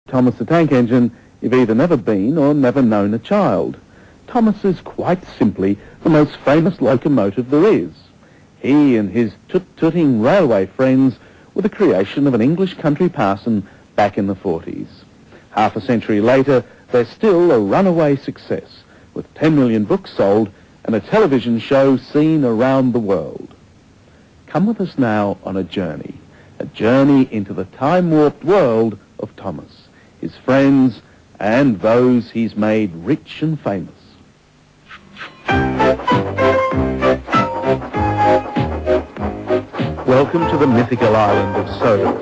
Thomas the Tank Engine, you've either never been or never known a child. Thomas is quite simply the most famous locomotive there is. He and his toot-tooting railway friends were the creation of an English country parson back in the 40s. Half a century later, they're still a runaway success, with 10 million books sold and a television show seen around the world. Come with us now on a journey into the time-warped world of Thomas, his friends, and those he's made rich and famous. Welcome to the mythical island of Sodor,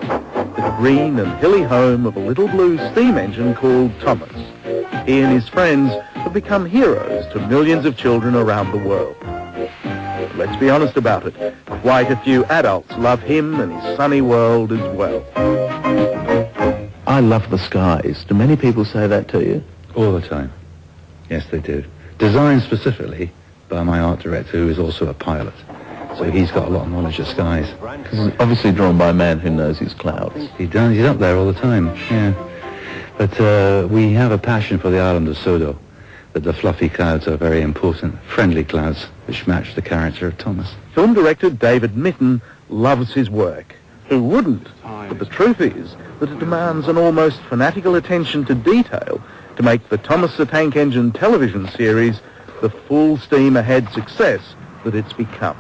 the green and hilly home of a little blue steam engine called Thomas. He and his friends have become heroes to millions of children around the world. But let's be honest about it, quite a few adults love him and his sunny world as well. I love the skies. Do many people say that to you? All the time. Yes, they do. Designed specifically by my art director, who is also a pilot. So he's got a lot of knowledge of skies. Because it's obviously drawn by a man who knows his clouds. He does. He's up there all the time, yeah. But we have a passion for the island of Sodor, that the fluffy clouds are very important, friendly clouds, which match the character of Thomas. Film director David Mitton loves his work. Who wouldn't? But the truth is that it demands an almost fanatical attention to detail to make the Thomas the Tank Engine television series the full steam ahead success that it's become.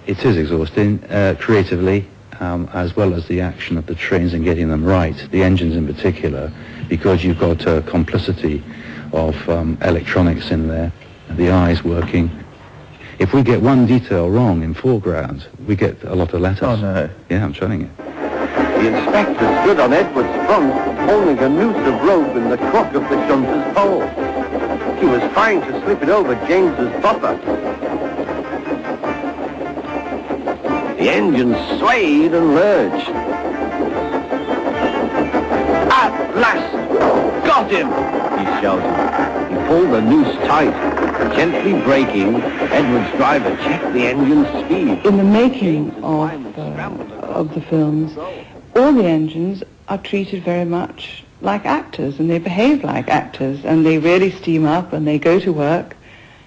It is exhausting, creatively, as well as the action of the trains and getting them right, the engines in particular, because you've got a complicity of electronics in there, the eyes working. If we get one detail wrong in foreground, we get a lot of letters. Oh, no. Yeah, I'm telling you. The inspector stood on Edward's front, holding a noose of rope in the crook of the shunter's pole. He was trying to slip it over James's buffer. The engine swayed and lurched. At last! Got him! He shouted. He pulled the noose tight. Gently braking, Edward's driver checked the engine's speed. In the making of the films, all the engines are treated very much like actors, and they behave like actors, and they really steam up and they go to work.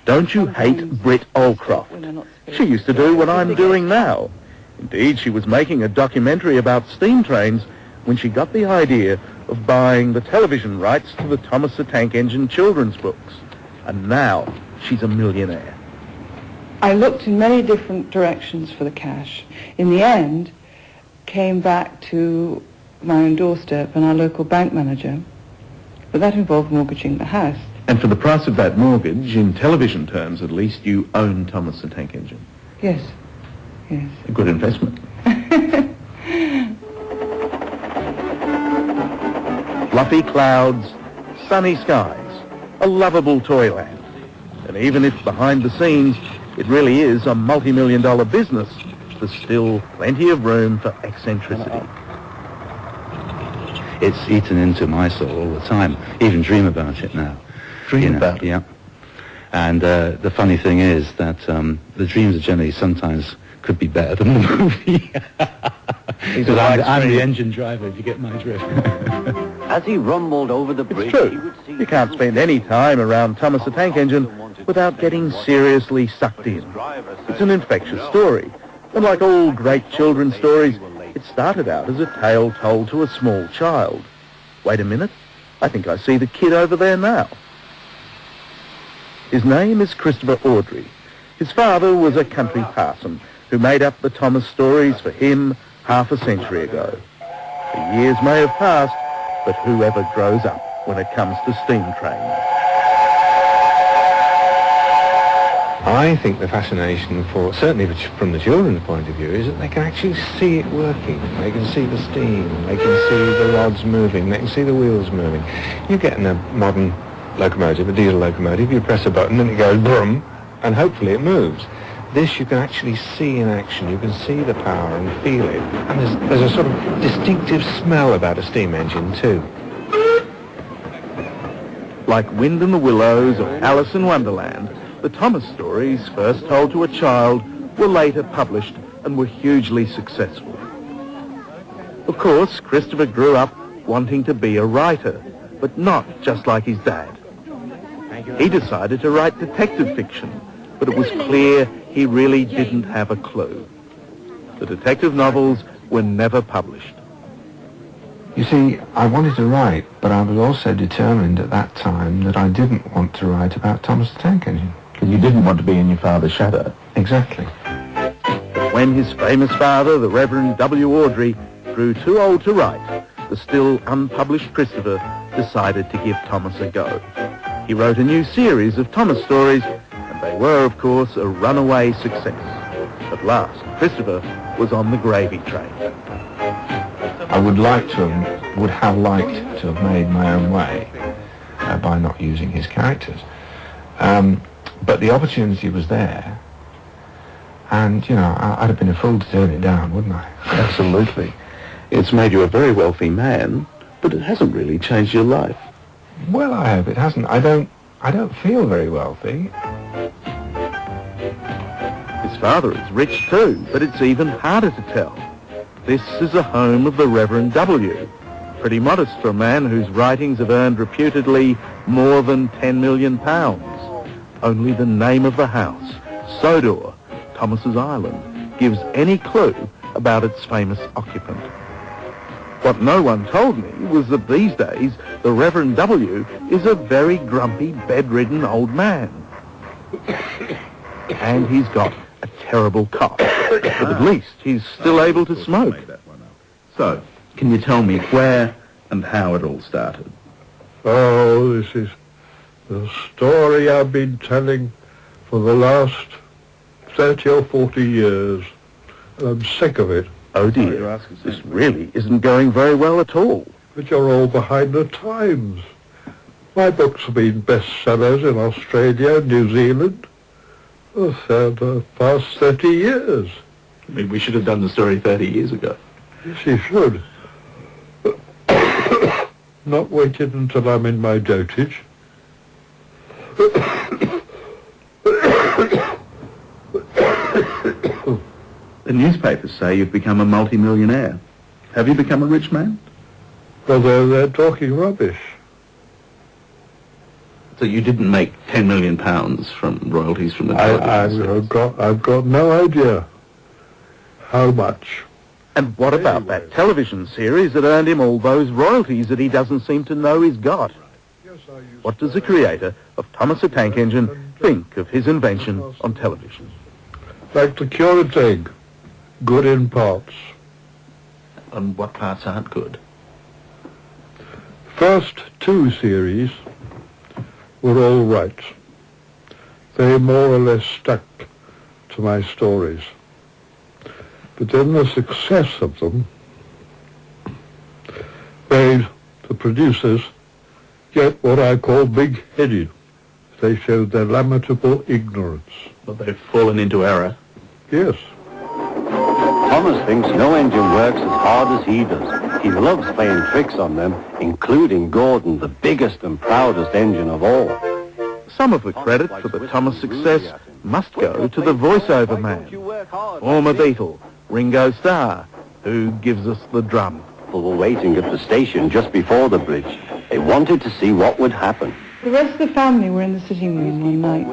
Don't you hate Britt Allcroft? She used to do what I'm doing now. Indeed, she was making a documentary about steam trains when she got the idea of buying the television rights to the Thomas the Tank Engine children's books. And now she's a millionaire. I looked in many different directions for the cash. In the end, came back to my own doorstep and our local bank manager, but that involved mortgaging the house. And for the price of that mortgage, in television terms at least, you own Thomas the Tank Engine. Yes, yes. A good investment. Fluffy clouds, sunny skies, a lovable toyland. And even if behind the scenes it really is a multi-million-dollar business, there's still plenty of room for eccentricity. It's eaten into my soul all the time. Even dream about it now. Dream about it? Yeah. And the funny thing is that the dreams are generally sometimes could be better than the movie. Because I'm the engine driver, if you get my drift. As he rumbled over the It's bridge, true. he would see... You can't spend any time around Thomas the Tank Engine without getting seriously sucked in. It's an infectious story. And like all great children's stories, it started out as a tale told to a small child. Wait a minute. I think I see the kid over there now. His name is Wilbert Awdry. His father was a country parson who made up the Thomas stories for him half a century ago. The years may have passed, but whoever grows up when it comes to steam trains? I think the fascination for, certainly from the children's point of view, is that they can actually see it working. They can see the steam, they can see the rods moving, they can see the wheels moving. You get in a modern locomotive, a diesel locomotive, you press a button and it goes brum, and hopefully it moves. This you can actually see in action. You can see the power and feel it. And there's a sort of distinctive smell about a steam engine too. Like Wind in the Willows or Alice in Wonderland, the Thomas stories, first told to a child, were later published and were hugely successful. Of course, Christopher grew up wanting to be a writer, but not just like his dad. He decided to write detective fiction, but it was clear he really didn't have a clue. The detective novels were never published. You see, I wanted to write, but I was also determined at that time that I didn't want to write about Thomas the Tank Engine. Because you didn't want to be in your father's shadow. Exactly. But when his famous father, the Reverend W. Awdry, grew too old to write, the still unpublished Christopher decided to give Thomas a go. He wrote a new series of Thomas stories, and they were, of course, a runaway success. At last, Christopher was on the gravy train. I would have liked to have made my own way by not using his characters. But the opportunity was there, and, you know, I'd have been a fool to turn it down, wouldn't I? Absolutely. It's made you a very wealthy man, but it hasn't really changed your life. Well, I hope it hasn't. I don't feel very wealthy. His father is rich too, but it's even harder to tell. This is the home of the Reverend W. Pretty modest for a man whose writings have earned reputedly more than £10 million. Only the name of the house, Sodor, Thomas's Island, gives any clue about its famous occupant. What no one told me was that these days the Reverend W is a very grumpy, bedridden old man. And he's got a terrible cough, but at least he's still able to smoke. So, can you tell me where and how it all started? Oh, this is the story I've been telling for the last 30 or 40 years. I'm sick of it. Oh dear, this really isn't going very well at all. But you're all behind the times. My books have been bestsellers in Australia, New Zealand, for the past 30 years. I mean, we should have done the story 30 years ago. Yes, you should. Not waited until I'm in my dotage. The newspapers say you've become a multi-millionaire. Have you become a rich man? Well, they're talking rubbish. So you didn't make £10 million from royalties from the television? I've got no idea how much. And what about that television series that earned him all those royalties that he doesn't seem to know he's got? What does the creator of Thomas the Tank Engine think of his invention on television? Like the curate egg, good in parts. And what parts aren't good? First two series were all right. They more or less stuck to my stories. But then the success of them made the producers get what I call big-headed. They showed their lamentable ignorance. Well, they've fallen into error. Yes. Thomas thinks no engine works as hard as he does. He loves playing tricks on them, including Gordon, the biggest and proudest engine of all. Some of the credit for the Thomas success must go to the voiceover man, former Beatle, Ringo Starr, who gives us the drum. People were waiting at the station just before the bridge. They wanted to see what would happen. The rest of the family were in the sitting room one night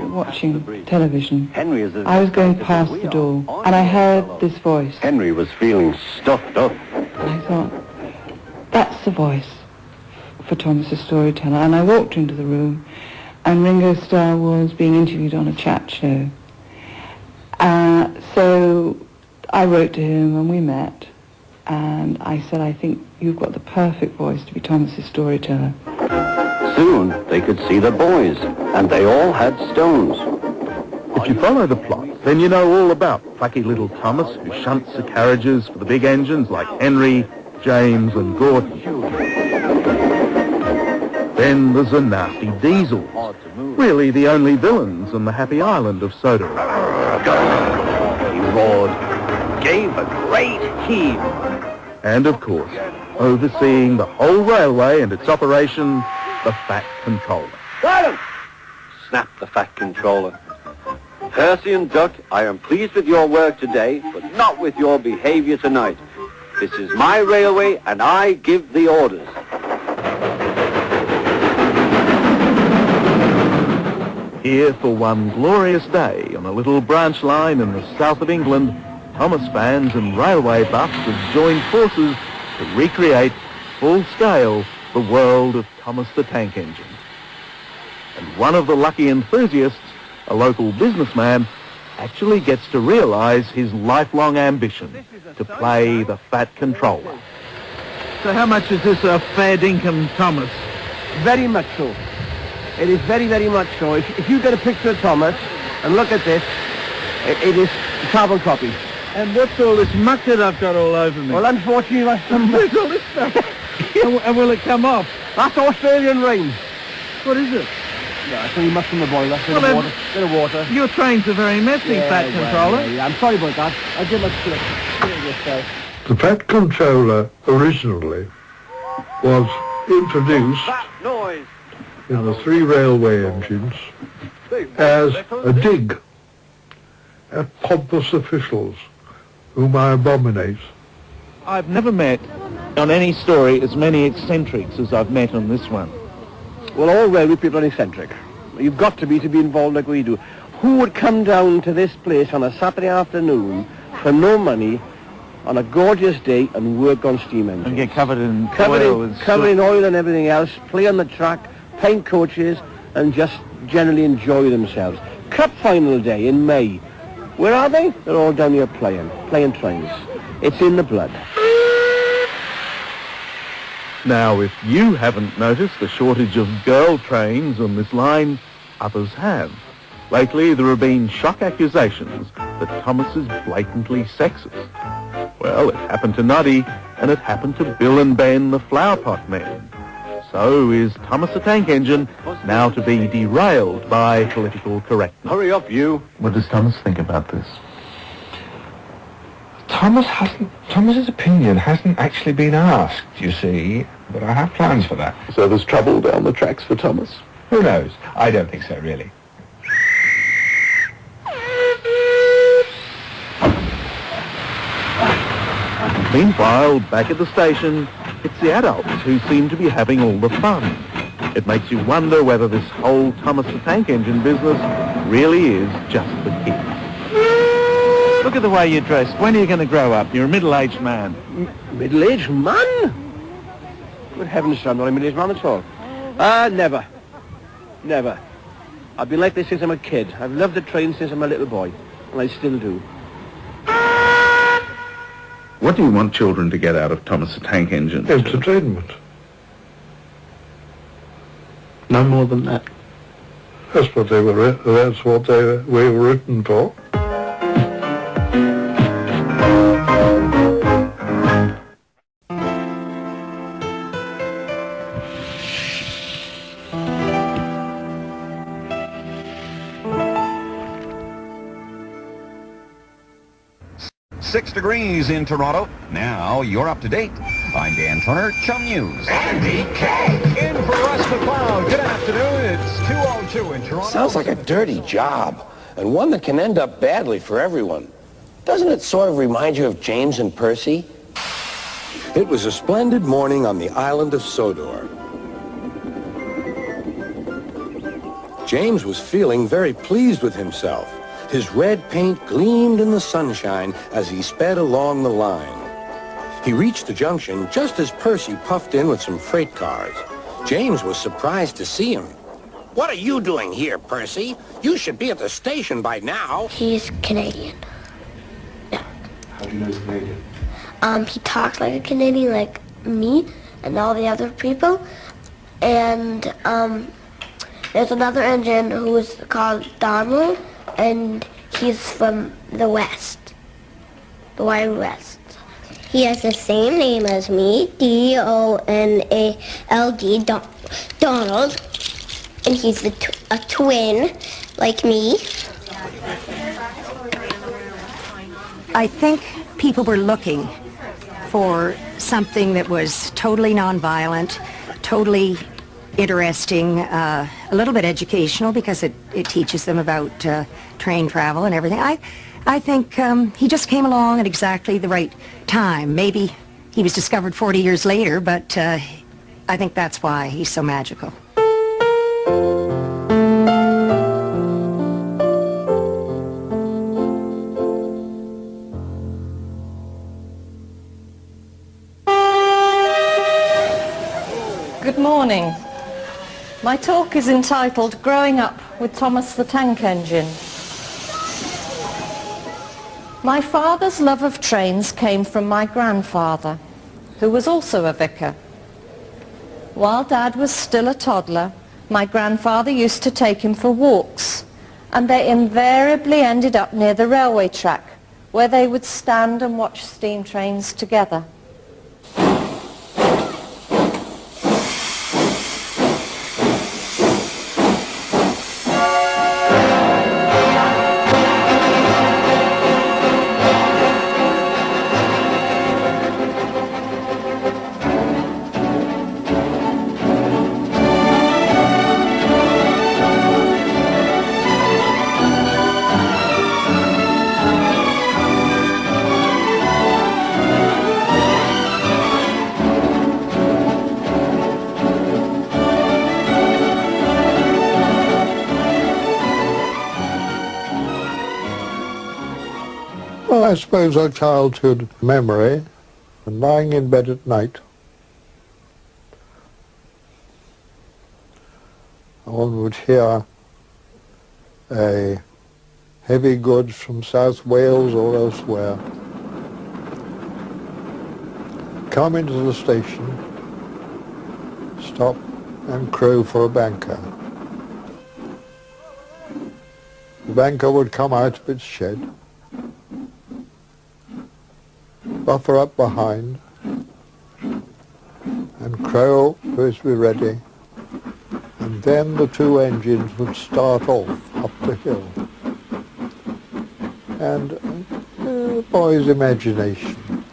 watching television. I was going past the door and I heard this voice. Henry was feeling stuffed up. I thought, that's the voice for Thomas the Storyteller. And I walked into the room and Ringo Starr was being interviewed on a chat show. So I wrote to him and we met. And I said, I think you've got the perfect voice to be Thomas the Storyteller. Soon they could see the boys, and they all had stones. If you follow the plot, then you know all about plucky little Thomas who shunts the carriages for the big engines like Henry, James and Gordon. Then there's the nasty Diesels, really the only villains on the happy island of Sodor. He roared, gave a great heave. And of course, overseeing the whole railway and its operation, the Fat Controller. Got him! Snapped the Fat Controller. Percy and Duck, I am pleased with your work today, but not with your behavior tonight. This is my railway, and I give the orders. Here for one glorious day on a little branch line in the south of England, Thomas fans and railway buffs have joined forces to recreate, full scale, the world of Thomas the Tank Engine. And one of the lucky enthusiasts, a local businessman, actually gets to realise his lifelong ambition to play the fat controller. So how much is this a fair dinkum, Thomas? Very much so. It is very, very much so. If you get a picture of Thomas and look at this, it is carbon copy. And what's all this muck that I've got all over me? Well, unfortunately, that's Where's all this stuff? and will it come off? That's Australian rain. What is it? No, it's only muck from the boiler. Bit of water. Your trains are very messy, fat controller. Yeah, I'm sorry about that. I'll give it a The fat controller originally was introduced noise. in the 3 railway engines as a dig at pompous officials whom I abominate. I've never met on any story as many eccentrics as I've met on this one. Well, all railway people are eccentric. You've got to be involved like we do. Who would come down to this place on a Saturday afternoon for no money on a gorgeous day and work on steam engines? And get covered in oil and everything else, play on the track, paint coaches, and just generally enjoy themselves. Cup final day in May. Where are they? They're all down here playing trains. It's in the blood. Now, if you haven't noticed the shortage of girl trains on this line, others have. Lately, there have been shock accusations that Thomas is blatantly sexist. Well, it happened to Nuddy, and it happened to Bill and Ben, the flower pot men. So is Thomas the Tank Engine now to be derailed by political correctness? Hurry up, you. What does Thomas think about this? Thomas's opinion hasn't actually been asked, you see, but I have plans for that. So there's trouble down the tracks for Thomas? Who knows? I don't think so, really. Meanwhile, back at the station, it's the adults who seem to be having all the fun. It makes you wonder whether this whole Thomas the Tank Engine business really is just for kids. Look at the way you're dressed. When are you going to grow up? You're a middle-aged man. Middle-aged man? Good heavens, son, not a middle-aged man at all. Never. Never. I've been like this since I'm a kid. I've loved the train since I'm a little boy, and I still do. What do you want children to get out of Thomas the Tank Engine? Entertainment. No more than that. That's what we were written for. Six degrees in Toronto. Now you're up to date. I'm Dan Turner, Chum News. Andy K. In for Russ McLeod. Good afternoon. It's 2:02 in Toronto. Sounds like a dirty job, and one that can end up badly for everyone. Doesn't it sort of remind you of James and Percy? It was a splendid morning on the island of Sodor. James was feeling very pleased with himself. His red paint gleamed in the sunshine as he sped along the line. He reached the junction just as Percy puffed in with some freight cars. James was surprised to see him. What are you doing here, Percy? You should be at the station by now. He's Canadian. Yeah. How do you know he's Canadian? He talks like a Canadian, like me and all the other people. And there's another engine who is called Donald, and he's from the West, the Wild West. He has the same name as me, D-O-N-A-L-D, Donald, and he's a twin, like me. I think people were looking for something that was totally nonviolent, totally interesting, a little bit educational because it teaches them about train travel and everything. I think he just came along at exactly the right time. Maybe he was discovered 40 years later, but I think that's why he's so magical. Good morning. My talk is entitled Growing Up with Thomas the Tank Engine. My father's love of trains came from my grandfather, who was also a vicar. While Dad was still a toddler, my grandfather used to take him for walks, and they invariably ended up near the railway track, where they would stand and watch steam trains together. Well, I suppose our childhood memory, and lying in bed at night, one would hear a heavy goods from South Wales or elsewhere come into the station, stop and crow for a banker. The banker would come out of its shed, buffer up behind, and crow to us be ready, and then the two engines would start off up the hill. And the boy's imagination,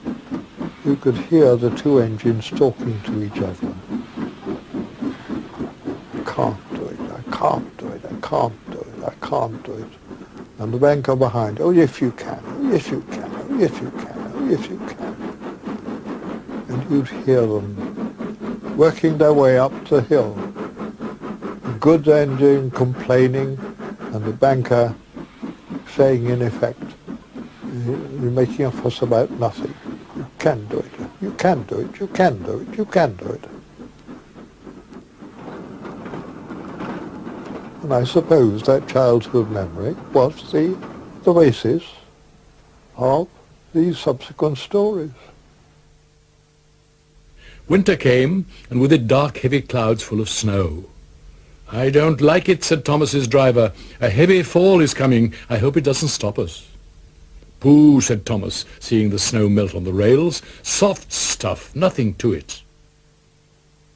you could hear the two engines talking to each other. I can't do it, I can't do it, I can't do it, I can't do it. And the banker behind, oh yes you can, oh yes you can, oh yes you can. Yes, you can. And you'd hear them working their way up the hill. The goods engine complaining and the banker saying in effect, you're making a fuss about nothing. You can do it. You can do it. You can do it. You can do it. And I suppose that childhood memory was the basis of these subsequent stories. Winter came, and with it dark, heavy clouds full of snow. "I don't like it," said Thomas's driver. "A heavy fall is coming. I hope it doesn't stop us." "Pooh," said Thomas, seeing the snow melt on the rails. "Soft stuff, nothing to it."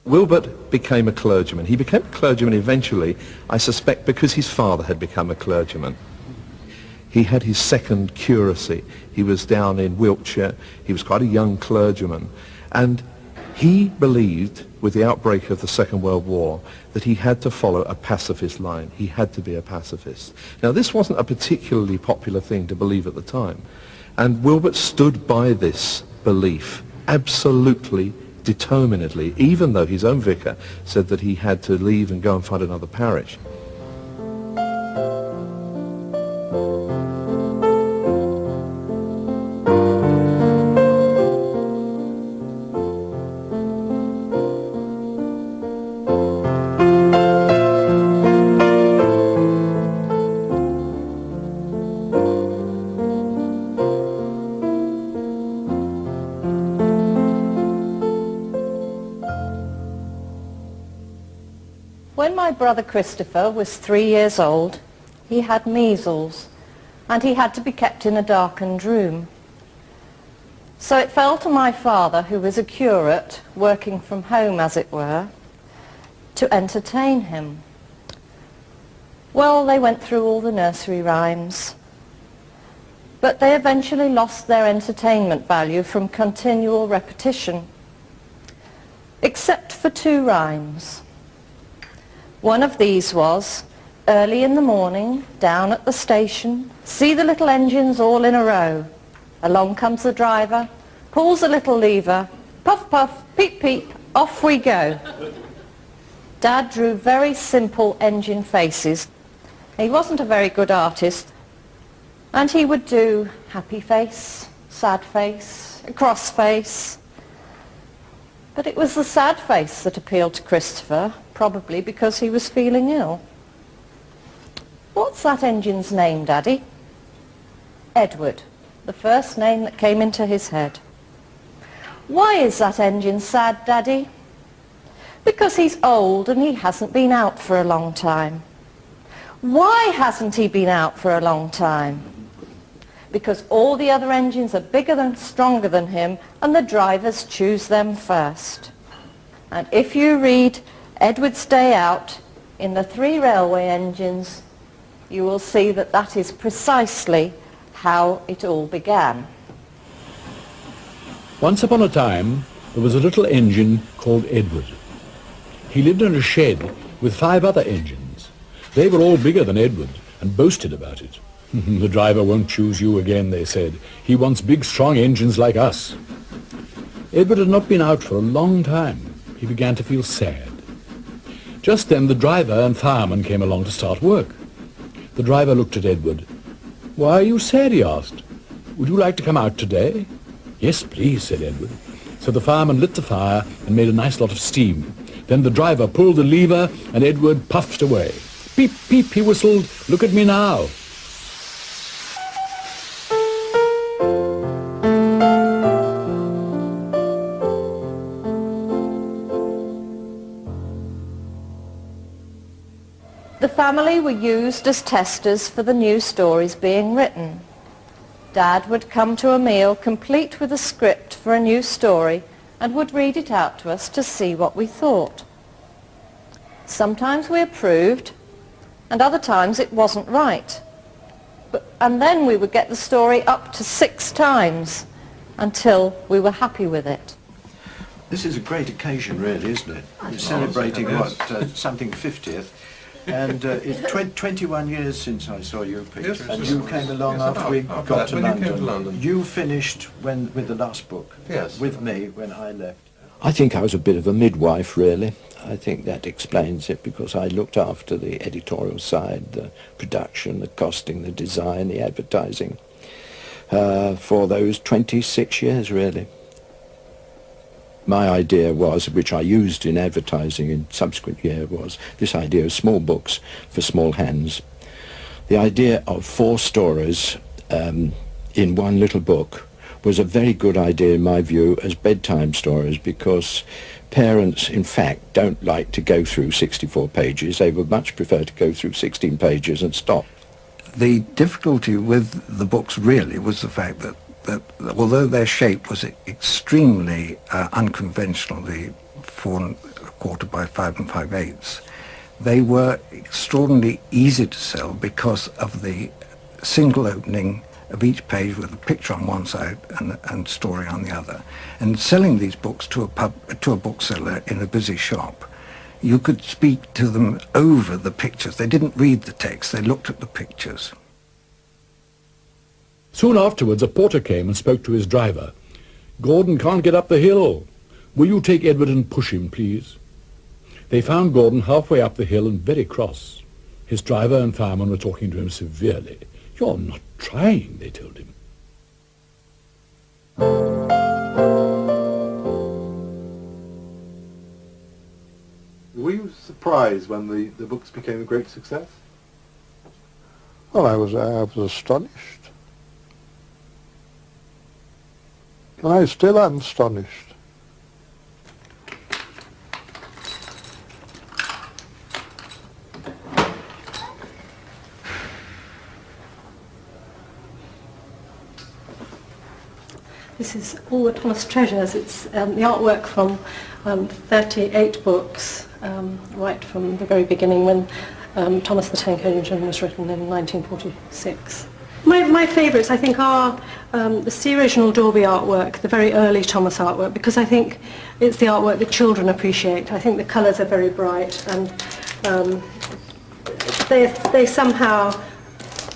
Wilbert became a clergyman. He became a clergyman eventually, I suspect, because his father had become a clergyman. He had his second curacy. He was down in Wiltshire. He was quite a young clergyman. And he believed, with the outbreak of the Second World War, that he had to follow a pacifist line. He had to be a pacifist. Now, this wasn't a particularly popular thing to believe at the time. And Wilbert stood by this belief absolutely, determinedly, even though his own vicar said that he had to leave and go and find another parish. When my brother Christopher was 3 years old, he had measles, and he had to be kept in a darkened room. So it fell to my father, who was a curate, working from home as it were, to entertain him. Well, they went through all the nursery rhymes, but they eventually lost their entertainment value from continual repetition, except for 2 rhymes. One of these was, early in the morning, down at the station, see the little engines all in a row. Along comes the driver, pulls a little lever, Puff, puff, peep, peep, off we go. Dad drew very simple engine faces. He wasn't a very good artist, and he would do happy face, sad face, a cross face. But it was the sad face that appealed to Christopher, probably because he was feeling ill. What's that engine's name, Daddy? Edward, the first name that came into his head. Why is that engine sad, Daddy? Because he's old and he hasn't been out for a long time. Why hasn't he been out for a long time? Because all the other engines are bigger and stronger than him, and the drivers choose them first. And if you read Edward's Day Out in the 3 railway engines, you will see that that is precisely how it all began. Once upon a time, there was a little engine called Edward. He lived in a shed with 5 other engines. They were all bigger than Edward and boasted about it. The driver won't choose you again, they said. He wants big, strong engines like us. Edward had not been out for a long time. He began to feel sad. Just then the driver and fireman came along to start work. The driver looked at Edward. "Why are you sad?" he asked. "Would you like to come out today?" "Yes, please," said Edward. So the fireman lit the fire and made a nice lot of steam. Then the driver pulled the lever and Edward puffed away. "Peep, peep," he whistled. "Look at me now." The family were used as testers for the new stories being written. Dad would come to a meal complete with a script for a new story and would read it out to us to see what we thought. Sometimes we approved, and other times it wasn't right. And then we would get the story up to 6 times until we were happy with it. This is a great occasion, really, isn't it? It's celebrating, something 50th. And it's 21 years since I saw your picture. Yes, and you came along after we got to London. You finished with the last book. Yes. With me when I left. I think I was a bit of a midwife, really. I think that explains it, because I looked after the editorial side, the production, the costing, the design, the advertising, for those 26 years, really. My idea was, which I used in advertising in subsequent year, was this idea of small books for small hands. The idea of 4 stories in one little book was a very good idea in my view as bedtime stories, because parents in fact don't like to go through 64 pages. They would much prefer to go through 16 pages and stop. The difficulty with the books really was the fact that although their shape was extremely unconventional, the 4 1/4 by 5 5/8, they were extraordinarily easy to sell because of the single opening of each page with a picture on one side and story on the other. And selling these books to a bookseller in a busy shop, you could speak to them over the pictures. They didn't read the text, they looked at the pictures. Soon afterwards, a porter came and spoke to his driver. "Gordon can't get up the hill. Will you take Edward and push him, please?" They found Gordon halfway up the hill and very cross. His driver and fireman were talking to him severely. "You're not trying," they told him. Were you surprised when the books became a great success? Well, I was astonished. And I still am astonished. This is all the Thomas treasures. It's the artwork from 38 books, right from the very beginning when Thomas the Tank Engine was written in 1946. My favourites, I think, are the C. Reginald Dorby artwork, the very early Thomas artwork, because I think it's the artwork that children appreciate. I think the colours are very bright, and they somehow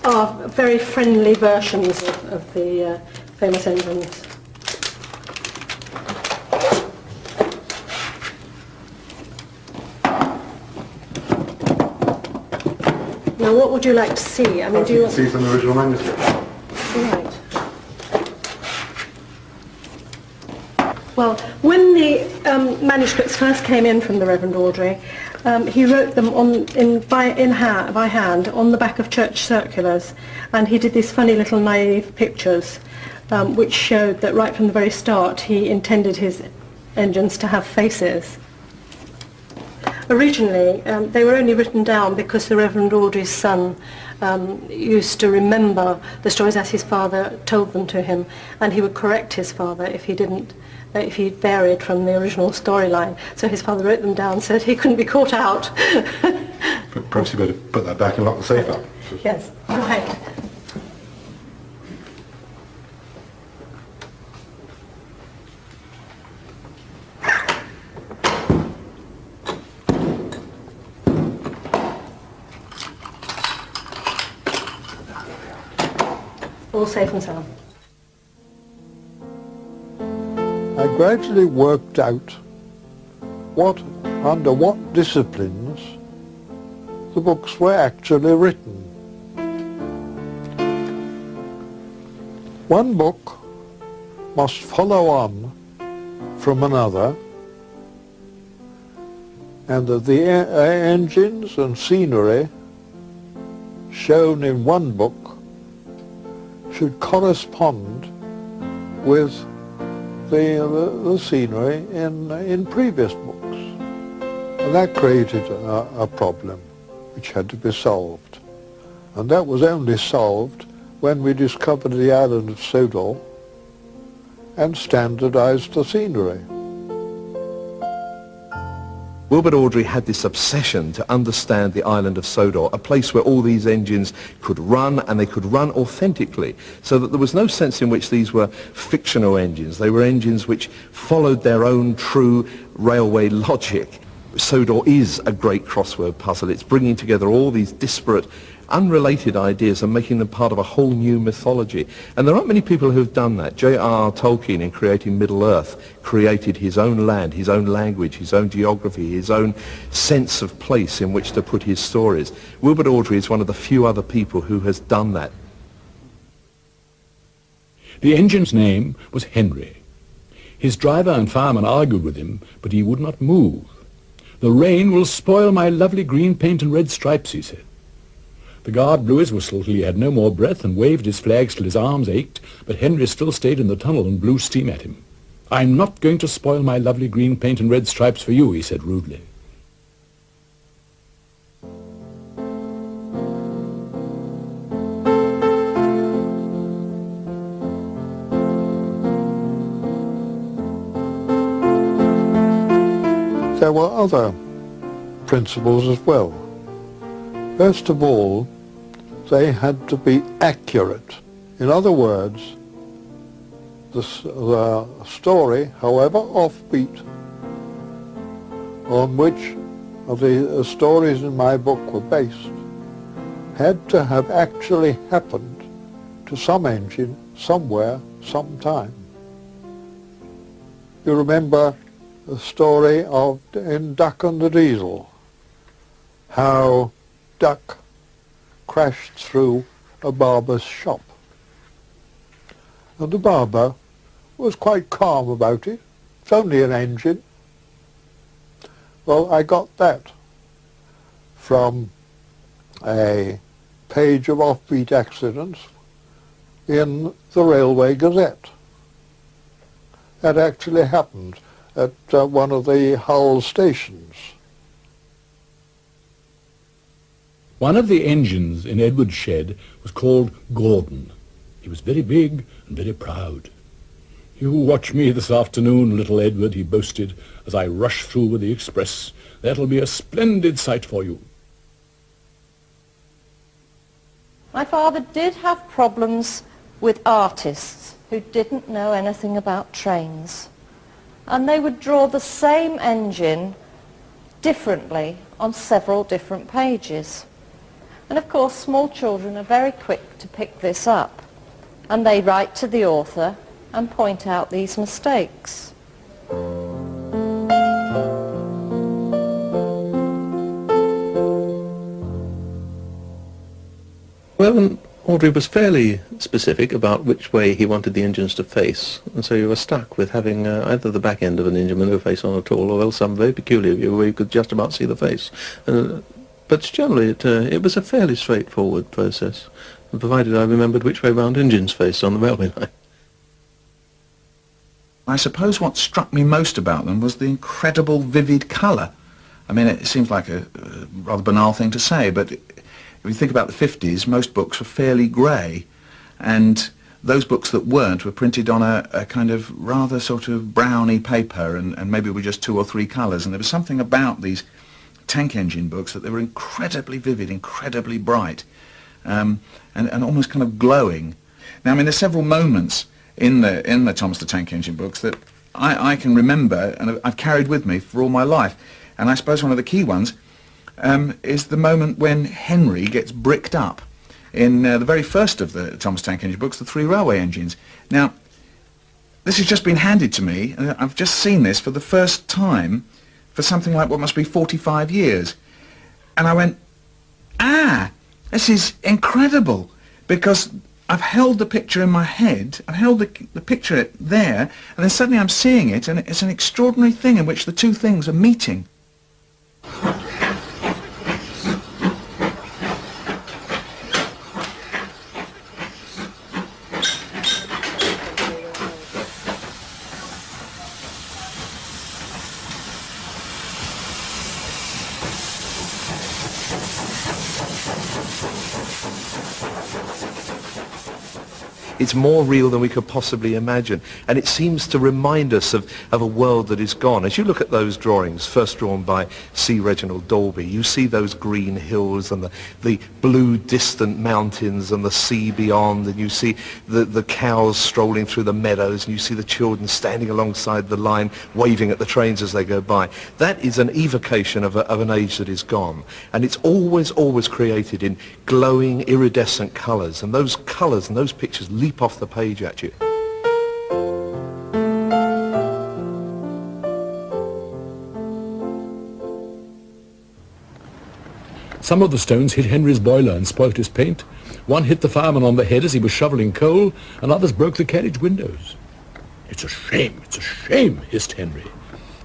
are very friendly versions of the famous engines. Now, what would you like to see? I mean, do you want see some original manuscript? Right. Well, when the manuscripts first came in from the Reverend Awdry, he wrote them by hand on the back of church circulars, and he did these funny little naive pictures, which showed that right from the very start he intended his engines to have faces. Originally, they were only written down because the Reverend Awdry's son used to remember the stories as his father told them to him, and he would correct his father if he varied from the original storyline. So his father wrote them down so that he couldn't be caught out. Perhaps you better put that back and lock the safe up. Yes, right. All safe and sound. I gradually worked out under what disciplines the books were actually written. One book must follow on from another, and that the engines and scenery shown in one book should correspond with the scenery in previous books. And that created a problem which had to be solved. And that was only solved when we discovered the island of Sodor and standardized the scenery. Wilbert Awdry had this obsession to understand the island of Sodor, a place where all these engines could run, and they could run authentically, so that there was no sense in which these were fictional engines. They were engines which followed their own true railway logic. Sodor is a great crossword puzzle. It's bringing together all these disparate, unrelated ideas and making them part of a whole new mythology. And there aren't many people who have done that. J.R.R. Tolkien, in creating Middle-earth, created his own land, his own language, his own geography, his own sense of place in which to put his stories. Wilbert Awdry is one of the few other people who has done that. The engine's name was Henry. His driver and fireman argued with him, but he would not move. "The rain will spoil my lovely green paint and red stripes," he said. The guard blew his whistle till he had no more breath and waved his flags till his arms ached, but Henry still stayed in the tunnel and blew steam at him. "I'm not going to spoil my lovely green paint and red stripes for you," he said rudely. There were other principles as well. First of all, they had to be accurate. In other words, the story, however offbeat, on which the stories in my book were based, had to have actually happened to some engine, somewhere, sometime. You remember the story in Duck and the Diesel, how Duck crashed through a barber's shop. And the barber was quite calm about it. It's only an engine. Well, I got that from a page of offbeat accidents in the Railway Gazette. That actually happened at one of the Hull stations. One of the engines in Edward's shed was called Gordon. He was very big and very proud. "You watch me this afternoon, little Edward," he boasted, "as I rush through with the express. That'll be a splendid sight for you." My father did have problems with artists who didn't know anything about trains, and they would draw the same engine differently on several different pages. And of course, small children are very quick to pick this up, and they write to the author and point out these mistakes. Well, Awdry was fairly specific about which way he wanted the engines to face, and so you were stuck with having either the back end of an engine with no face on at all, or else some very peculiar view where you could just about see the face. But generally it was a fairly straightforward process, provided I remembered which way round engines faced on the railway line. I suppose what struck me most about them was the incredible vivid colour. I mean, it seems like a rather banal thing to say, but if you think about the 50s, most books were fairly grey, and those books that weren't were printed on a kind of rather sort of browny paper, and maybe were just 2 or 3 colours, and there was something about these tank engine books that they were incredibly vivid, incredibly bright, and almost kind of glowing. Now, I mean, there's several moments in the Thomas the Tank Engine books that I can remember and I've carried with me for all my life, and I suppose one of the key ones is the moment when Henry gets bricked up in the very first of the Thomas Tank Engine books, the 3 railway engines. Now, this has just been handed to me, and I've just seen this for the first time for something like what must be 45 years. And I went, this is incredible, because I've held the picture in my head, I've held the picture there, and then suddenly I'm seeing it, and it's an extraordinary thing in which the two things are meeting. It's more real than we could possibly imagine, and it seems to remind us of a world that is gone. As you look at those drawings, first drawn by C. Reginald Dalby, you see those green hills and the blue distant mountains and the sea beyond, and you see the cows strolling through the meadows, and you see the children standing alongside the line waving at the trains as they go by. That is an evocation of an age that is gone, and it's always created in glowing iridescent colours, and those colours and those pictures leap off the page at you. Some of the stones hit Henry's boiler and spoilt his paint. One hit the fireman on the head as he was shoveling coal, and others broke the carriage windows. It's a shame, hissed Henry.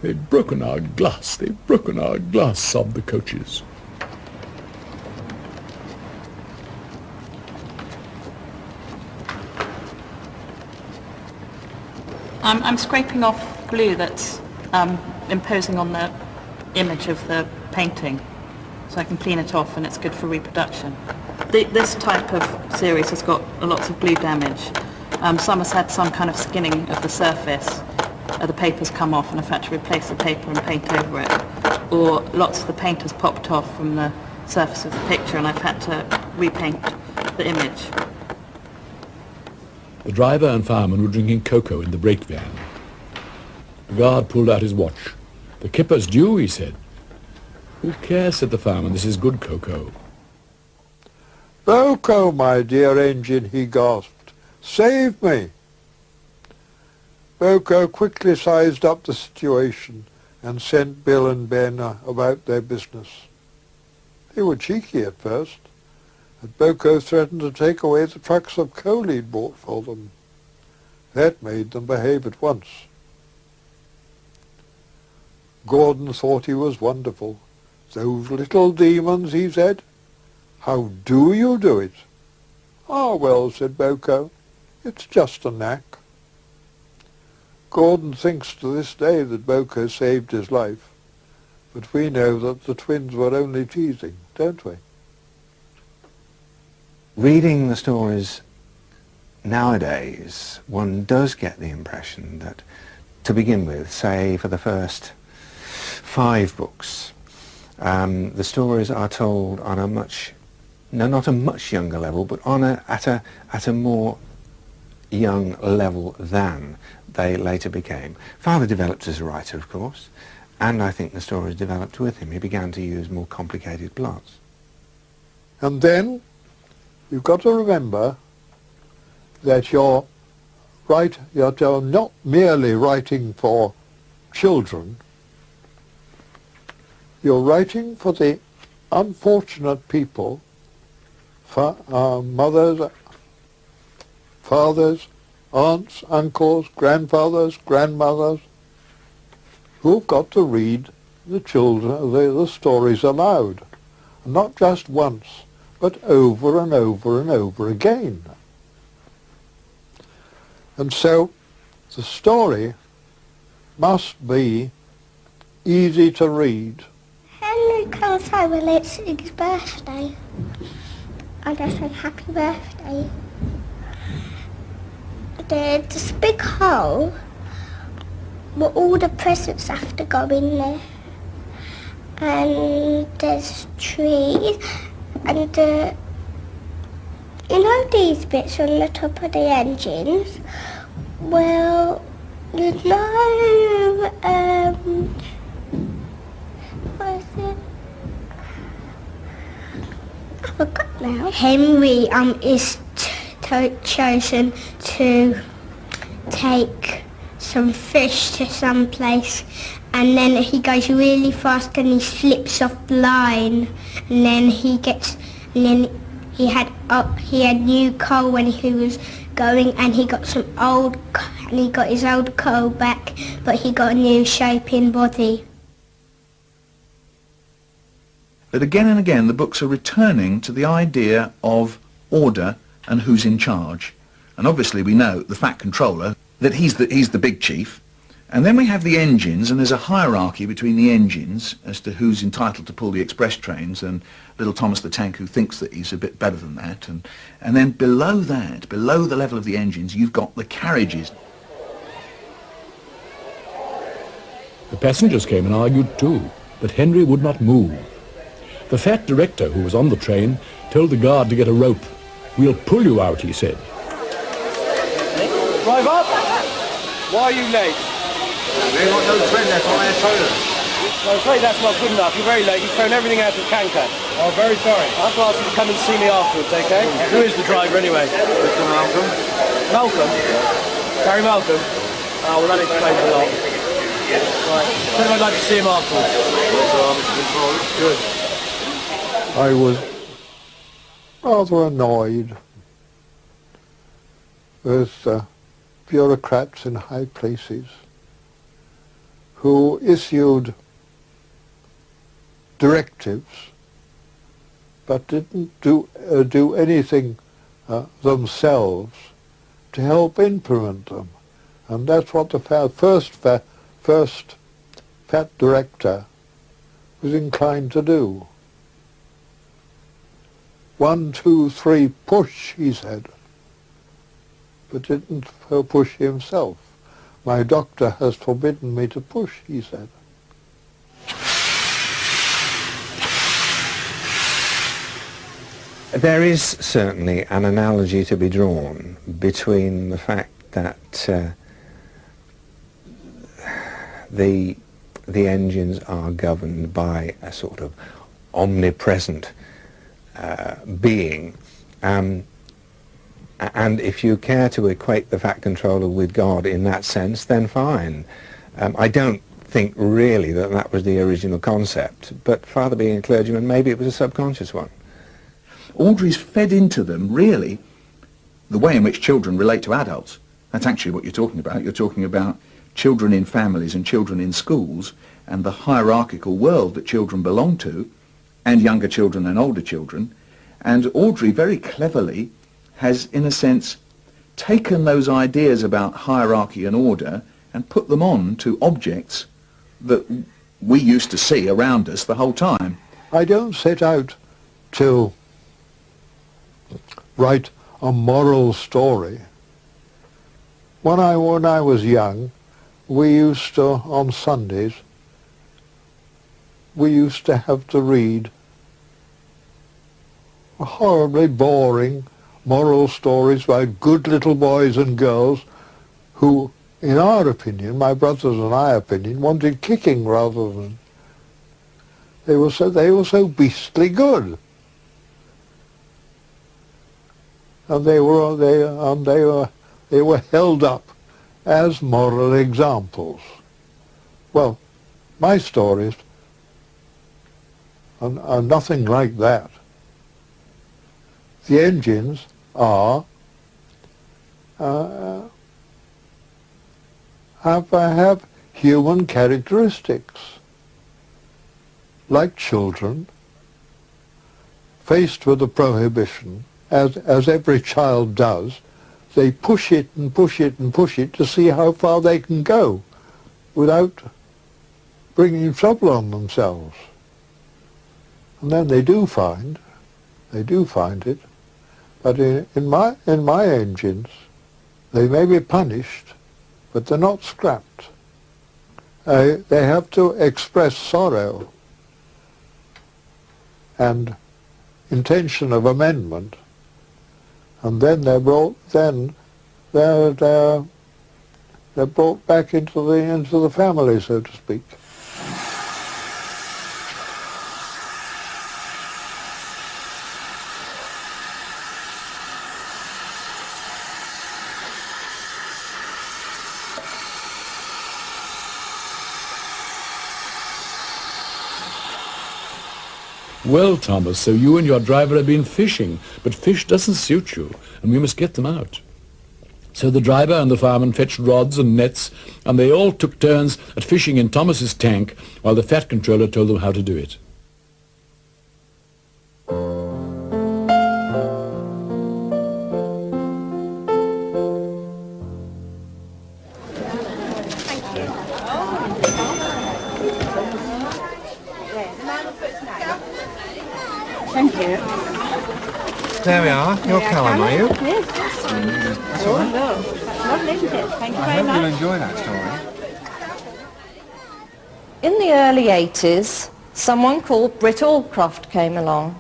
They've broken our glass, sobbed the coaches. I'm scraping off glue that's imposing on the image of the painting, so I can clean it off and it's good for reproduction. This type of series has got lots of glue damage. Some has had some kind of skinning of the surface. The paper's come off and I've had to replace the paper and paint over it. Or lots of the paint has popped off from the surface of the picture and I've had to repaint the image. The driver and fireman were drinking cocoa in the brake van. The guard pulled out his watch. "The kipper's due," he said. "Who cares?" said the fireman. "This is good cocoa." "Cocoa, my dear engine," he gasped. "Save me!" Cocoa quickly sized up the situation and sent Bill and Ben about their business. They were cheeky at first, but Boko threatened to take away the trucks of coal he'd bought for them. That made them behave at once. Gordon thought he was wonderful. "Those little demons," he said. "How do you do it?" "Ah, well," said Boko, "it's just a knack." Gordon thinks to this day that Boko saved his life, but we know that the twins were only teasing, don't we? Reading the stories nowadays, one does get the impression that, to begin with, say for the first 5 books, the stories are told on a much, no, not a much younger level, but on at a more young level than they later became. Father developed as a writer, of course, and I think the stories developed with him. He began to use more complicated plots. And then you've got to remember that you're not merely writing for children, you're writing for the unfortunate people mothers, fathers, aunts, uncles, grandfathers, grandmothers, who've got to read the children the stories aloud, not just once, but over and over and over again. And so the story must be easy to read. Henry comes home and it's his birthday. And I said, happy birthday. There's this big hole where all the presents have to go in there. And there's trees and you know these bits on the top of the engines? Well, there's no, what is it? I forgot now. Henry is chosen to take some fish to some place, and then he goes really fast and he slips off the line, and then he had new coal when he was going, and he got his old coal back, but he got a new shaping body. But again and again the books are returning to the idea of order and who's in charge. And obviously we know the Fat Controller, that he's the big chief. And then we have the engines, and there's a hierarchy between the engines as to who's entitled to pull the express trains, and little Thomas the Tank, who thinks that he's a bit better than that. And then below that, below the level of the engines, you've got the carriages. The passengers came and argued too, but Henry would not move. The fat director, who was on the train, told the guard to get a rope. "We'll pull you out," he said. Drive up! Why are you late? We ain't got no train left on our trailer. I'm afraid that's not good enough. You're very late. You've thrown everything out of Canker. Oh, very sorry. I'll have to ask you to come and see me afterwards, okay? Who is the driver anyway? Mr. Malcolm. Malcolm? Barry Malcolm? Oh, well that explains a lot. Right. Tell him I'd like to see him afterwards. Good. I was rather annoyed with bureaucrats in high places who issued directives but didn't do anything themselves to help implement them. And that's what the first fat director was inclined to do. 1, 2, 3, push, he said, but didn't push himself. My doctor has forbidden me to push, he said. There is certainly an analogy to be drawn between the fact that the engines are governed by a sort of omnipresent being, and if you care to equate the Fat Controller with God in that sense, then fine. I don't think really that was the original concept, but Father being a clergyman, maybe it was a subconscious one. Awdry's fed into them, really, the way in which children relate to adults. That's actually what you're talking about. You're talking about children in families and children in schools, and the hierarchical world that children belong to, and younger children and older children. And Awdry very cleverly has, in a sense, taken those ideas about hierarchy and order and put them on to objects that we used to see around us the whole time. I don't set out to write a moral story. When I was young, we used to, on Sundays, we used to have to read horribly boring moral stories about good little boys and girls who, in our opinion, my brothers and I opinion, wanted kicking rather than... They were so beastly good. And they were held up as moral examples. Well, my stories are nothing like that. the engines are have human characteristics. Like children, faced with a prohibition, as every child does, they push it and push it and push it to see how far they can go without bringing trouble on themselves. And then they do find it. But in my engines, they may be punished, but they're not scrapped. They have to express sorrow and intention of amendment, and then they're brought back into the family, so to speak. Well, Thomas, so you and your driver have been fishing, but fish doesn't suit you, and we must get them out. So the driver and the fireman fetched rods and nets, and they all took turns at fishing in Thomas's tank, while the fat controller told them how to do it. Thank you. There we are. Your colour, are you? Yes. That's all right. That's lovely, isn't it? Thank you very much. I hope you'll enjoy that story. In the early 80s, someone called Britt Allcroft came along.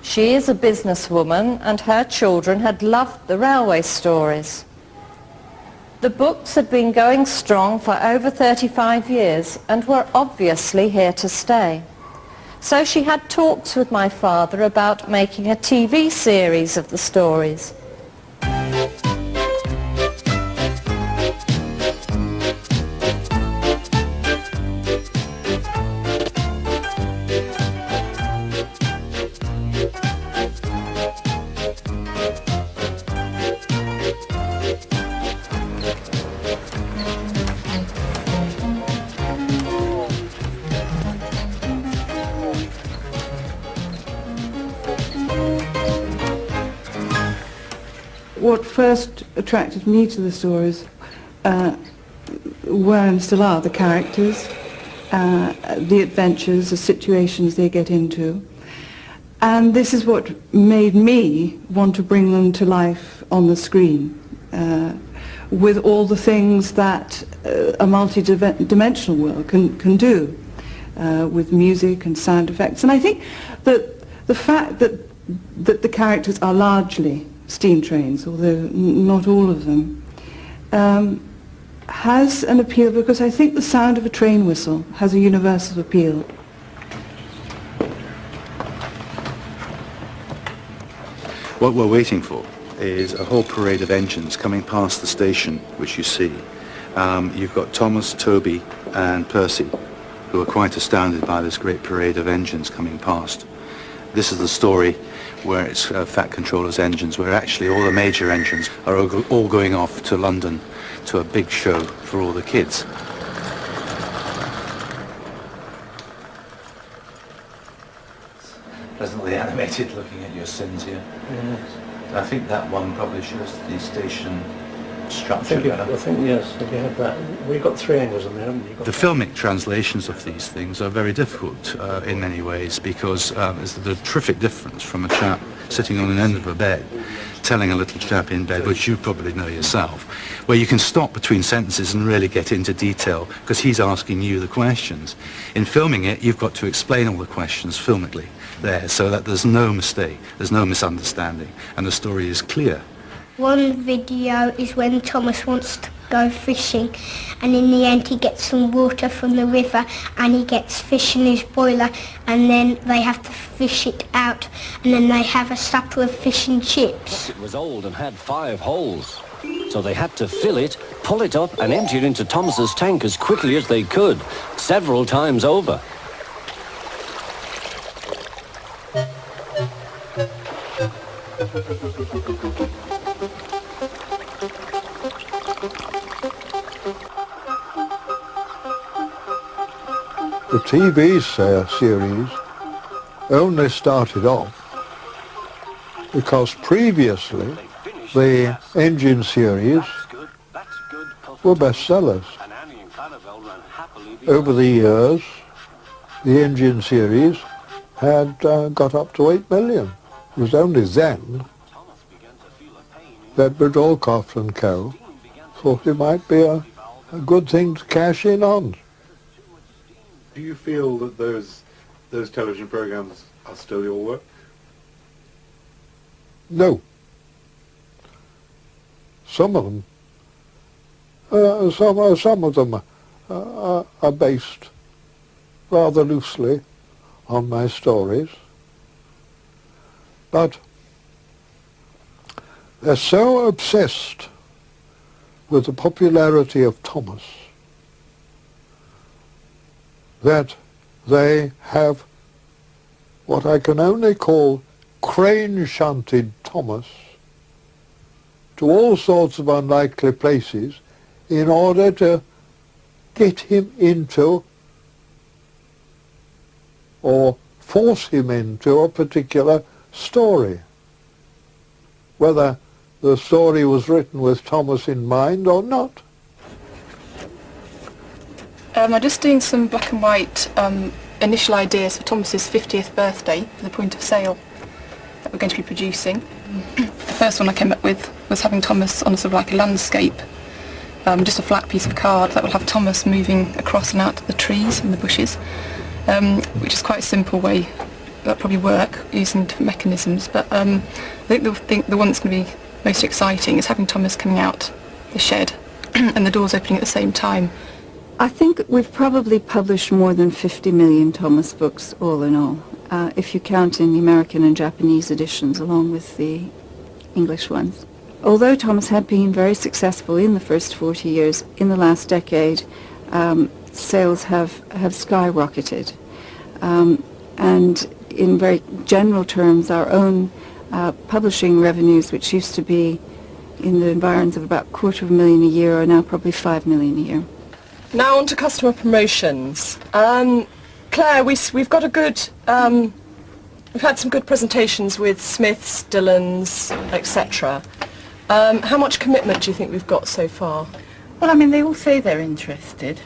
She is a businesswoman and her children had loved the railway stories. The books had been going strong for over 35 years and were obviously here to stay. So she had talks with my father about making a TV series of the stories. What first attracted me to the stories were and still are the characters, the adventures, the situations they get into. And this is what made me want to bring them to life on the screen, with all the things that a multi-dimensional world can do, with music and sound effects. And I think that the fact that the characters are largely steam trains, although not all of them, has an appeal, because I think the sound of a train whistle has a universal appeal. What we're waiting for is a whole parade of engines coming past the station, which you see. You've got Thomas, Toby and Percy, who are quite astounded by this great parade of engines coming past. This is the story where it's Fat Controller's engines, where actually all the major engines are all going off to London to a big show for all the kids. Pleasantly animated, looking at your sins here. Yes. I think that one probably shows the station structure. I think yes, if you have that. We've got three angles on there, haven't you? The filmic translations of these things are very difficult in many ways, because there's a terrific difference from a chap sitting on an end of a bed telling a little chap in bed, which you probably know yourself, where you can stop between sentences and really get into detail because he's asking you the questions. In filming it, you've got to explain all the questions filmically there so that there's no mistake, there's no misunderstanding, and the story is clear. One video is when Thomas wants to go fishing, and in the end he gets some water from the river and he gets fish in his boiler, and then they have to fish it out, and then they have a supper of fish and chips. It was old and had 5 holes, so they had to fill it, pull it up and empty it into Thomas's tank as quickly as they could, several times over. The TV series only started off because previously the engine series were bestsellers. Over the years, the engine series had got up to 8 million. It was only then that Britt Allcroft and Co. thought it might be a good thing to cash in on. Do you feel that those television programs are still your work? No. Some of them, some of them are based rather loosely on my stories, but they're so obsessed with the popularity of Thomas that they have what I can only call crane-shunted Thomas to all sorts of unlikely places in order to get him into or force him into a particular story, whether the story was written with Thomas in mind or not. I'm just doing some black and white initial ideas for Thomas's 50th birthday for the point of sale that we're going to be producing. The first one I came up with was having Thomas on a sort of like a landscape, just a flat piece of card that will have Thomas moving across and out to the trees and the bushes, which is quite a simple way that'll probably work using different mechanisms. But I think the one that's going to be most exciting is having Thomas coming out the shed and the doors opening at the same time. I think we've probably published more than 50 million Thomas books all in all, if you count in the American and Japanese editions along with the English ones. Although Thomas had been very successful in the first 40 years, in the last decade sales have skyrocketed. And in very general terms, our own publishing revenues, which used to be in the environs of about $250,000 a year, are now probably $5 million a year. Now on to customer promotions. Claire, we've got a good, we've had some good presentations with Smiths, Dillons, etc. How much commitment do you think we've got so far? Well, I mean, they all say they're interested.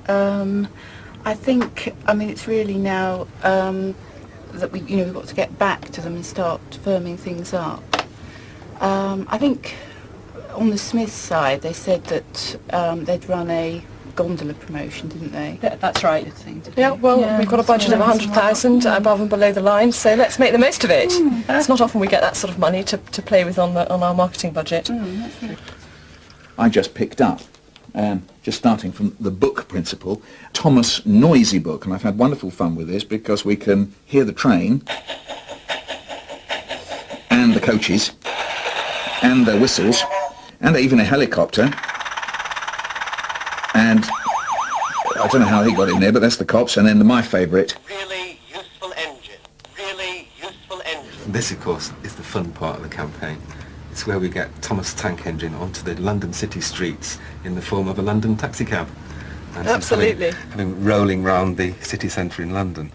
I think, I mean, it's really now that we've got to get back to them and start firming things up. I think on the Smiths side, they said that they'd run a gondola promotion, didn't they? Yeah, that's right. Yeah, well, we've got a budget of 100,000 above and below the line, so let's make the most of it. It's not often we get that sort of money to play with on our marketing budget. I just picked up, just starting from the book principle, Thomas Noisy Book, and I've had wonderful fun with this because we can hear the train and the coaches and the whistles and even a helicopter. And I don't know how he got in there, but that's the cops, and then my favourite. Really useful engine. Really useful engine. This, of course, is the fun part of the campaign. It's where we get Thomas Tank Engine onto the London city streets in the form of a London taxicab. And absolutely. Having rolling round the city centre in London.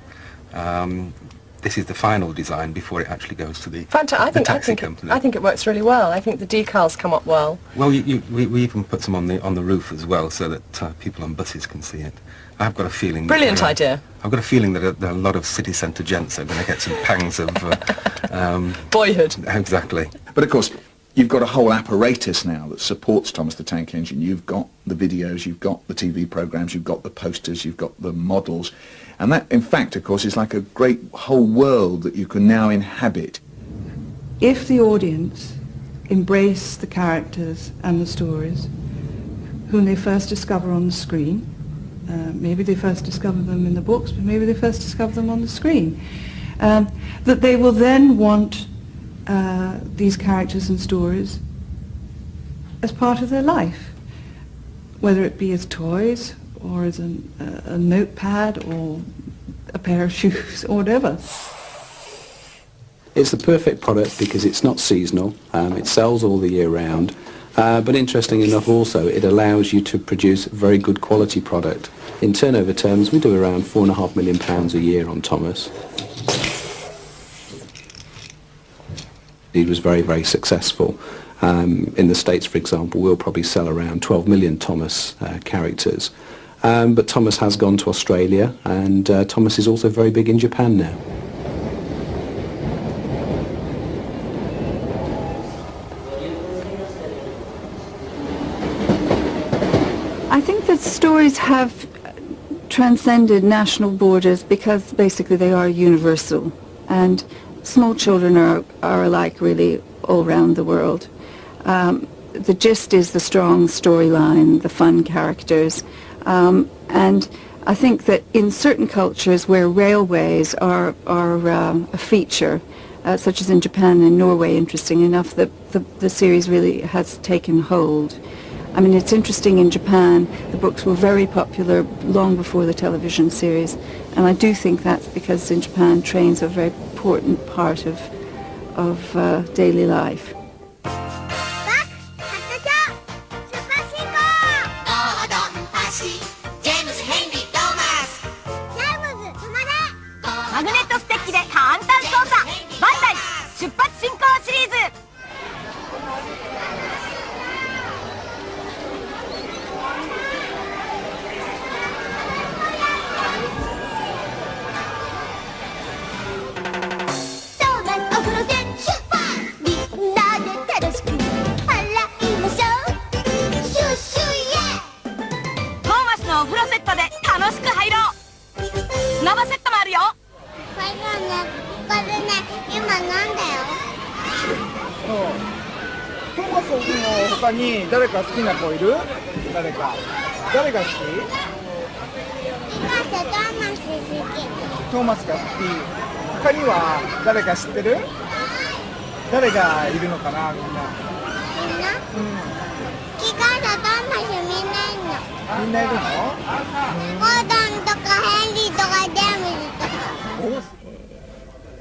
This is the final design before it actually goes to the taxi company. I think it works really well. I think the decals come up well. Well, we even put some on the roof as well, so that people on buses can see it. I've got a feeling. Brilliant idea. I've got a feeling that a lot of city centre gents are going to get some pangs of boyhood. Exactly. But of course, you've got a whole apparatus now that supports Thomas the Tank Engine. You've got the videos, you've got the TV programmes, you've got the posters, you've got the models. And that, in fact, of course, is like a great whole world that you can now inhabit. If the audience embrace the characters and the stories, whom they first discover on the screen, maybe they first discover them in the books, but maybe they first discover them on the screen, that they will then want these characters and stories as part of their life, whether it be as toys or as a notepad or a pair of shoes or whatever. It's the perfect product because it's not seasonal, it sells all the year round, but interesting enough also it allows you to produce very good quality product. In turnover terms we do around £4.5 million a year on Thomas. He was very, very successful. In the States, for example, we'll probably sell around 12 million Thomas characters. But Thomas has gone to Australia, and Thomas is also very big in Japan now. I think that stories have transcended national borders because basically they are universal, and small children are alike really all around the world. The gist is the strong storyline, the fun characters, and I think that in certain cultures where railways are a feature, such as in Japan and Norway, interesting enough, the series really has taken hold. I mean, it's interesting in Japan, the books were very popular long before the television series, and I do think that's because in Japan trains are a very important part of daily life.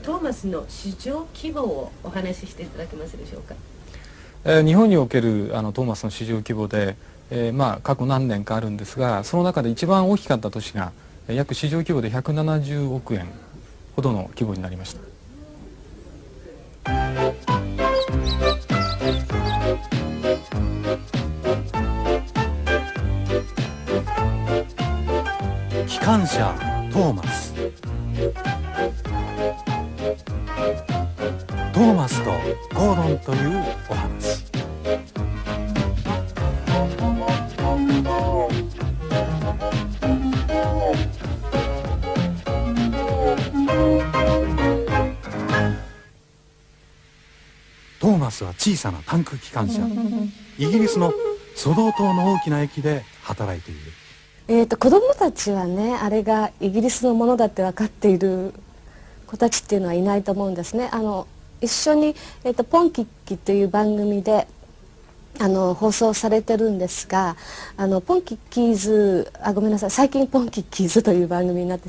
トーマスの市場規模をお話ししていただけますでしょうか。日本におけるトーマスの市場規模で、過去何年かあるんですが、その中で一番大きかった年が約市場規模で170億円ほどの規模になりました。機関車トーマス。トーマスとゴードンというお話。トーマスは小さなタンク機関車。イギリスのソドー島の大きな駅で働いている。子供たちはね、あれがイギリスのものだって分かっている子たちっていうのはいないと思うんですね。一緒に、ポンキッキという番組で放送されてるんですが、ポンキッキーズ、ごめんなさい、最近ポンキッキーズという番組になって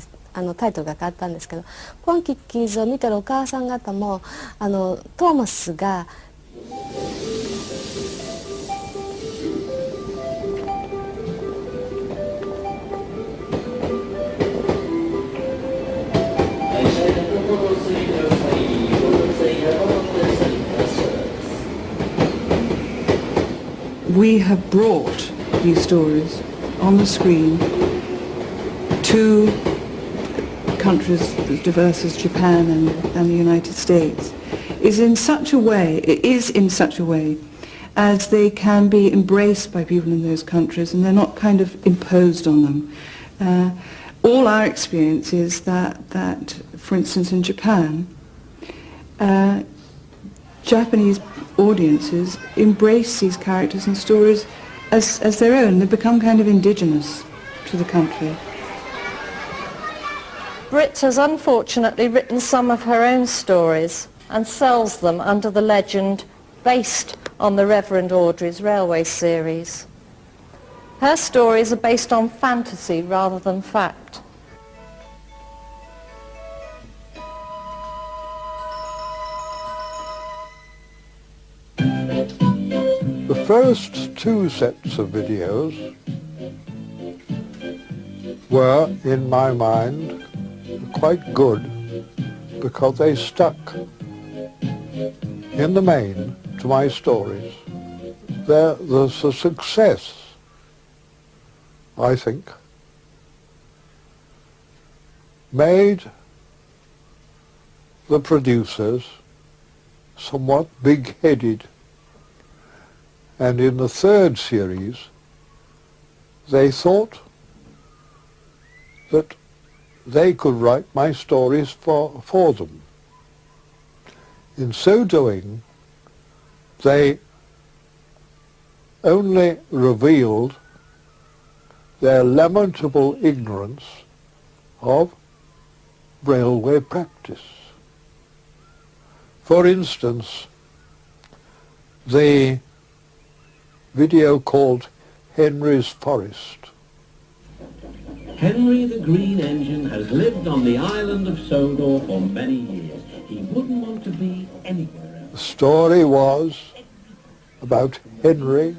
タイトルが変わったんですけど、ポンキッキーズを見てるお母さん方もトーマスがWe have brought these stories on the screen to countries as diverse as Japan and the United States is in such a way as they can be embraced by people in those countries, and they're not kind of imposed on them. All our experience is that for instance in Japan, Japanese audiences embrace these characters and stories as their own. They become kind of indigenous to the country. Britt has unfortunately written some of her own stories and sells them under the legend based on the Reverend Awdry's Railway series. Her stories are based on fantasy rather than fact. first two sets of videos were, in my mind, quite good because they stuck in the main to my stories. There's a success, I think, made the producers somewhat big-headed, and in the third series they thought that they could write my stories for them. In so doing, they only revealed their lamentable ignorance of railway practice. For instance, the video called Henry's Forest. Henry the Green Engine has lived on the island of Sodor for many years. He wouldn't want to be anywhere else. The story was about Henry,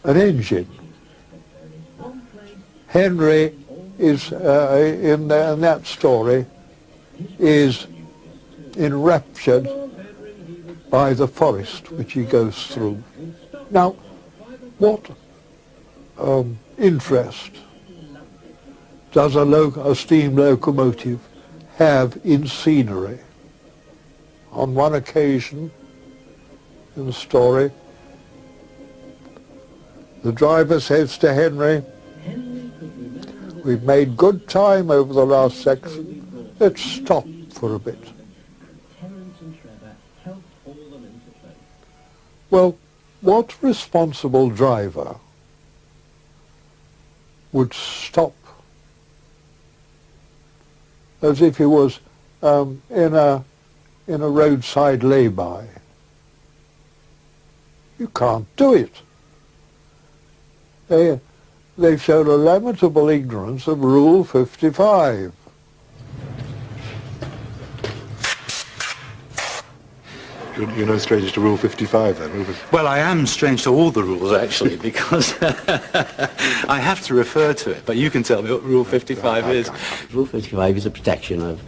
an engine. Henry is, in that story, is enraptured by the forest which he goes through. Now, what interest does a steam locomotive have in scenery? On one occasion in the story, the driver says to Henry, "We've made good time over the last section, let's stop for a bit." Well, what responsible driver would stop as if he was in a roadside lay-by? You can't do it. They've shown a lamentable ignorance of Rule 55. You're no stranger to Rule 55 then, Rupert? Well, I am strange to all the rules, actually, because I have to refer to it, but you can tell me what Rule 55 is. Rule 55 is a protection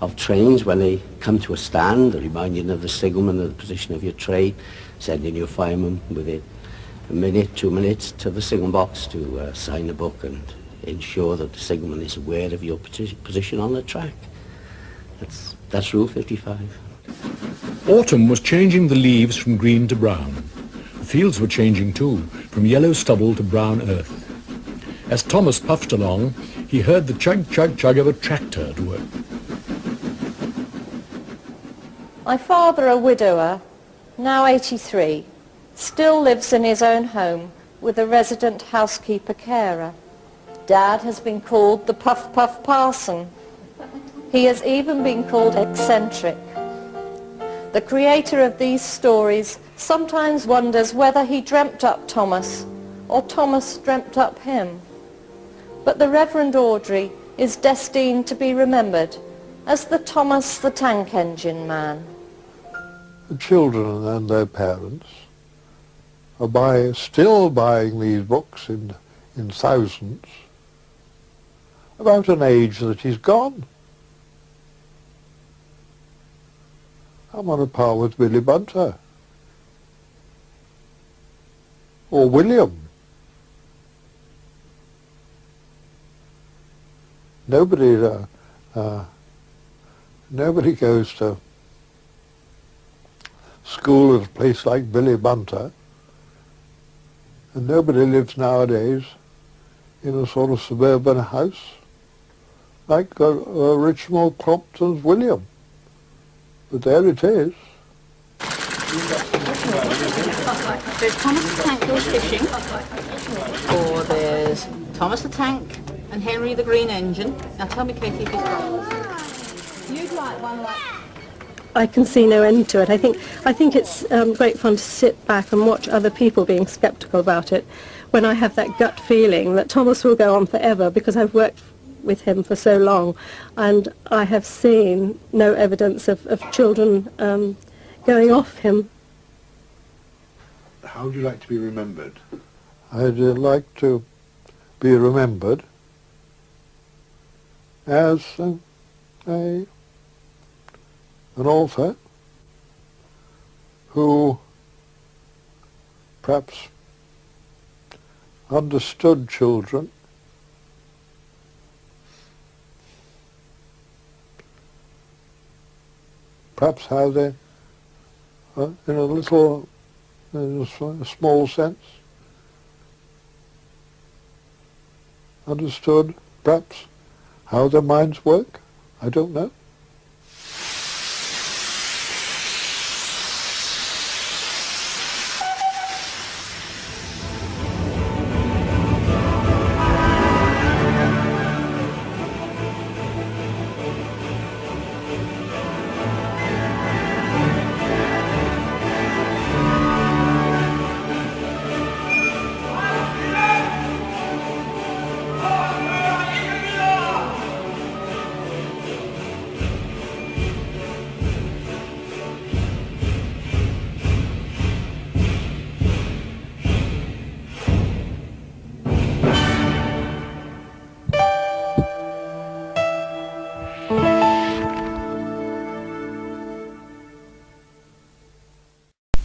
of trains when they come to a stand, reminding of the signalman of the position of your train, sending your fireman within a minute, 2 minutes to the signal box to sign the book and ensure that the signalman is aware of your position on the track. That's Rule 55. Autumn was changing the leaves from green to brown. The fields were changing too, from yellow stubble to brown earth. As Thomas puffed along, he heard the chug, chug, chug of a tractor at work. My father, a widower, now 83, still lives in his own home with a resident housekeeper carer. Dad has been called the Puff Puff Parson. He has even been called eccentric. The creator of these stories sometimes wonders whether he dreamt up Thomas or Thomas dreamt up him. But the Reverend Awdry is destined to be remembered as the Thomas the Tank Engine Man. The children and their parents are still buying these books in thousands about an age that is gone. I'm on a par with Willy Bunter or William. Nobody goes to school at a place like Willy Bunter, and nobody lives nowadays in a sort of suburban house like Richmond Crompton's William. But there it is. There's Thomas the Tank goes fishing, or there's Thomas the Tank and Henry the Green Engine. Now tell me, Katie, if it's right. You'd like one like... I can see no end to it. I think it's great fun to sit back and watch other people being sceptical about it, when I have that gut feeling that Thomas will go on forever because I've worked with him for so long, and I have seen no evidence of children going off him. how would you like to be remembered? I'd like to be remembered as an author who perhaps understood children, perhaps how they, in a small sense, understood perhaps how their minds work. I don't know.